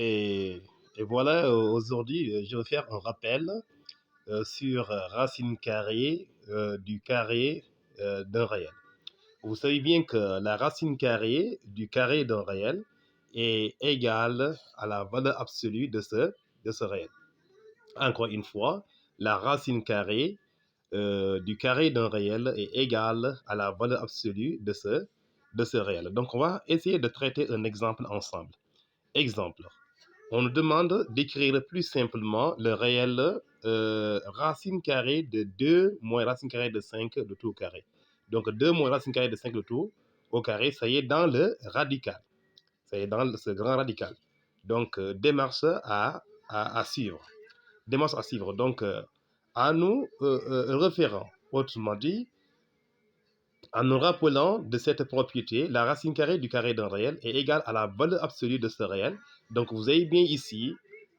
Et, et voilà, aujourd'hui, je vais faire un rappel sur racine carrée du carré d'un réel. Vous savez bien que la racine carrée du carré d'un réel est égale à la valeur absolue de ce réel. Encore une fois, la racine carrée du carré d'un réel est égale à la valeur absolue de ce réel. Donc, on va essayer de traiter un exemple ensemble. Exemple. On nous demande d'écrire plus simplement le réel racine carrée de 2 moins racine carrée de 5 de tout au carré. Donc 2 moins racine carrée de 5 de tout au carré, ça y est dans le radical. Ça y est dans ce grand radical. Donc démarche à suivre. Démarche à suivre. Donc à nous référant, autrement dit, en nous rappelant de cette propriété, la racine carrée du carré d'un réel est égale à la valeur absolue de ce réel. Donc vous avez bien ici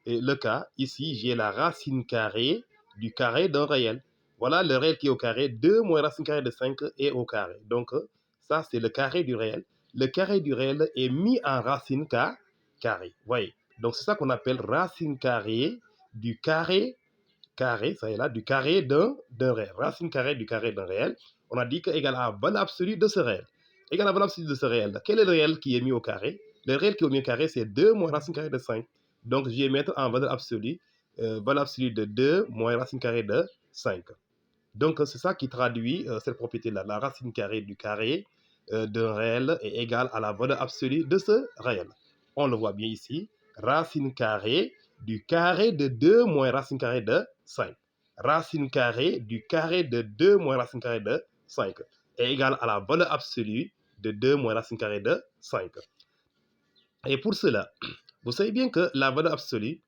le cas. Ici, j'ai la racine carrée du carré d'un réel. Voilà le réel qui est au carré. 2 moins racine carrée de 5 est au carré. Donc ça, c'est le carré du réel. Le carré du réel est mis en racine carré. Voyez. Donc c'est ça qu'on appelle racine carrée du carré ça est là, du carré d'un réel. Racine carrée du carré d'un réel. On a dit que égale à la valeur absolue de ce réel. Égale à la valeur absolue de ce réel. Quel est le réel qui est mis au carré? Le réel qui est mis au carré, c'est 2 moins racine carrée de 5. Donc, je vais mettre en valeur absolue de 2 moins racine carrée de 5. Donc, c'est ça qui traduit cette propriété-là. La racine carrée du carré d'un réel est égale à la valeur absolue de ce réel. On le voit bien ici. Racine carrée du carré de 2 moins racine carrée de 5. Racine carrée du carré de 2 moins racine carrée de 5 est égale à la valeur absolue de 2 moins racine carrée de 5. Et pour cela, vous savez bien que la valeur absolue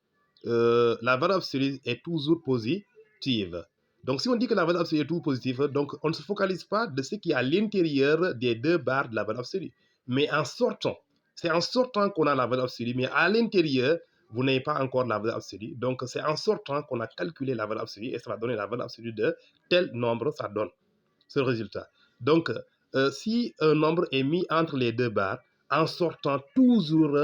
est toujours positive. Donc, si on dit que la valeur absolue est toujours positive, donc on ne se focalise pas de ce qui est à l'intérieur des deux barres de la valeur absolue. Mais en sortant, c'est en sortant qu'on a la valeur absolue, mais à l'intérieur, vous n'avez pas encore la valeur absolue. Donc, c'est en sortant qu'on a calculé la valeur absolue et ça va donner la valeur absolue de tel nombre, ça donne ce résultat. Donc, si un nombre est mis entre les deux barres, en sortant toujours,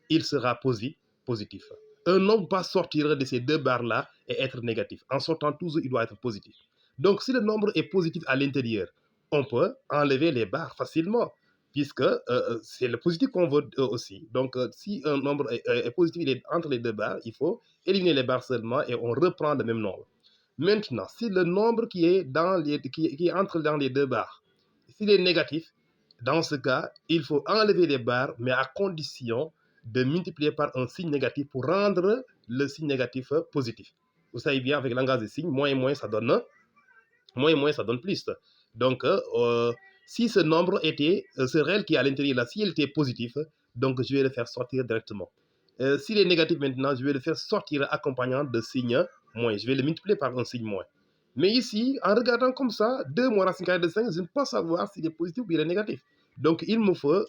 il sera positif. Un nombre ne peut pas sortir de ces deux barres-là et être négatif. En sortant toujours, il doit être positif. Donc, si le nombre est positif à l'intérieur, on peut enlever les barres facilement, puisque c'est le positif qu'on veut aussi. Donc, si un nombre est positif, il est entre les deux barres, il faut éliminer les barres seulement et on reprend le même nombre. Maintenant, si le nombre qui est entre dans les deux barres, s'il est négatif, dans ce cas, il faut enlever les barres, mais à condition de multiplier par un signe négatif pour rendre le signe négatif positif. Vous savez bien, avec le langage des signes, moins et moins, ça donne plus. Donc, si ce nombre était, ce réel qui est à l'intérieur là, s'il était positif, donc je vais le faire sortir directement. S'il est négatif maintenant, je vais le faire sortir accompagnant de signe moins. Je vais le multiplier par un signe moins. Mais ici, en regardant comme ça, 2 moins racine carrée de 5, je ne peux pas savoir s'il est positif ou il est négatif. Donc, il me faut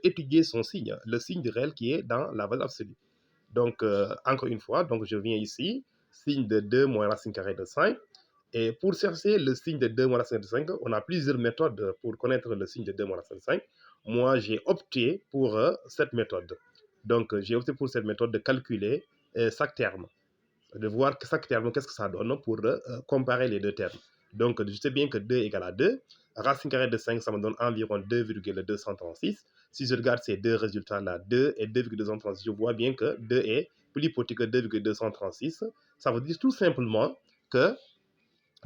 étudier son signe, le signe du réel qui est dans la valeur absolue. Donc, encore une fois, donc je viens ici, signe de 2 moins racine carrée de 5. Et pour chercher le signe de 2 moins racine de 5, on a plusieurs méthodes pour connaître le signe de 2 moins racine de 5. Moi, j'ai opté pour cette méthode. Donc, j'ai opté pour cette méthode de calculer chaque terme, de voir chaque terme, qu'est-ce que ça donne pour comparer les deux termes. Donc, je sais bien que 2 égale à 2. Racine carrée de 5, ça me donne environ 2,236. Si je regarde ces deux résultats-là, 2 et 2,236, je vois bien que 2 est plus petit que 2,236. Ça veut dire tout simplement que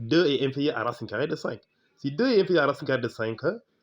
2 est inférieur à racine carrée de 5. Si 2 est inférieur à racine carrée de 5,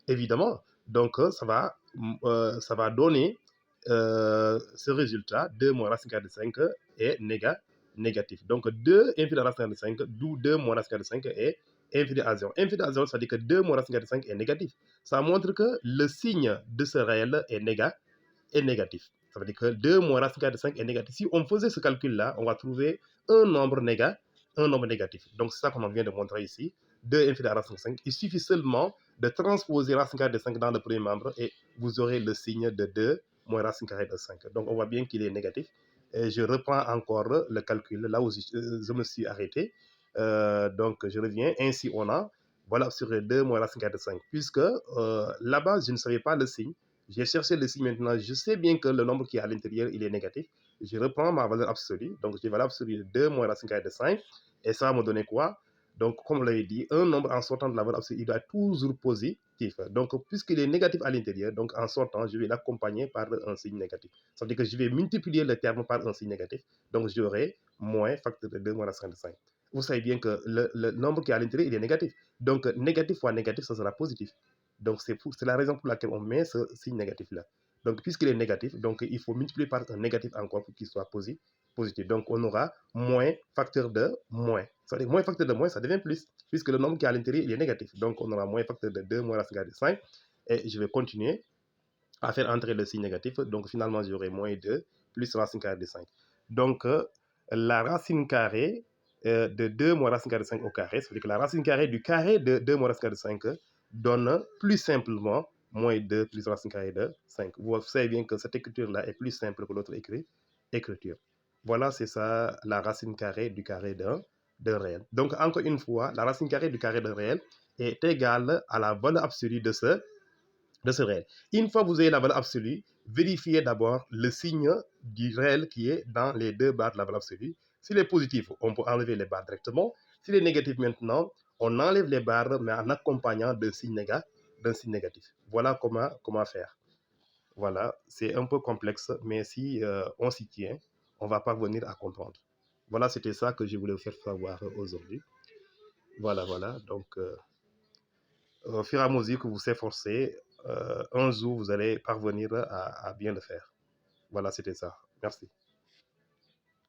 évidemment, donc ça va donner ce résultat, 2 moins racine carrée de 5 est négatif. Donc 2 inférieur à racine carrée de 5, d'où 2 moins racine carrée de 5 est inférieur à 0. Inférieur à 0, ça veut dire que 2 moins racine carrée de 5 est négatif. Ça montre que le signe de ce réel est négatif. Ça veut dire que 2 moins racine carrée de 5 est négatif. Si on faisait ce calcul-là, on va trouver un nombre négatif. Donc, c'est ça qu'on vient de montrer ici. 2 inférieur à racine de 5. Il suffit seulement de transposer racine carrée de 5 dans le premier membre et vous aurez le signe de 2 moins racine carrée de 5. Donc, on voit bien qu'il est négatif. Et je reprends encore le calcul là où je me suis arrêté. Donc, je reviens. Ainsi, on a, voilà, sur 2 moins racine carrée de 5. Puisque là-bas, je ne savais pas le signe. J'ai cherché le signe maintenant. Je sais bien que le nombre qui est à l'intérieur, il est négatif. Je reprends ma valeur absolue. Donc, j'ai valeur absolue de 2 moins racine carrée de 5. Et ça va me donner quoi? Donc, comme on l'avait dit, un nombre en sortant de la valeur absolue, il doit être toujours positif. Donc, puisqu'il est négatif à l'intérieur, donc en sortant, je vais l'accompagner par un signe négatif. Ça veut dire que je vais multiplier le terme par un signe négatif. Donc, j'aurai moins facteur de 2 moins racine carrée de 5. Vous savez bien que le nombre qui est à l'intérieur, il est négatif. Donc, négatif fois négatif, ça sera positif. Donc, c'est la raison pour laquelle on met ce signe négatif-là. Donc, puisqu'il est négatif, donc il faut multiplier par un négatif encore pour qu'il soit positif. Donc, on aura moins facteur de moins. Ça veut dire moins facteur de moins, ça devient plus, puisque le nombre qui est à l'intérieur, il est négatif. Donc, on aura moins facteur de 2 moins racine carrée de 5. Et je vais continuer à faire entrer le signe négatif. Donc, finalement, j'aurai moins 2 plus racine carrée de 5. Donc, la racine carrée de 2 moins racine carrée de 5 au carré, ça veut dire que la racine carrée du carré de 2 moins racine carrée de 5 donne plus simplement moins 2 plus racine carrée de 5. Vous savez bien que cette écriture-là est plus simple que l'autre écriture. Voilà, c'est ça, la racine carrée du carré d'un réel. Donc, encore une fois, la racine carrée du carré d'un réel est égale à la valeur absolue de ce réel. Une fois que vous avez la valeur absolue, vérifiez d'abord le signe du réel qui est dans les deux barres de la valeur absolue. S'il est positif, on peut enlever les barres directement. S'il est négatif maintenant, on enlève les barres, mais en accompagnant d'un signe négatif. Voilà comment faire. Voilà, c'est un peu complexe, mais si on s'y tient, on va parvenir à comprendre. Voilà, c'était ça que je voulais vous faire savoir aujourd'hui. Voilà. Donc, au fur et à mesure que vous s'efforcez, un jour, vous allez parvenir à bien le faire. Voilà, c'était ça. Merci.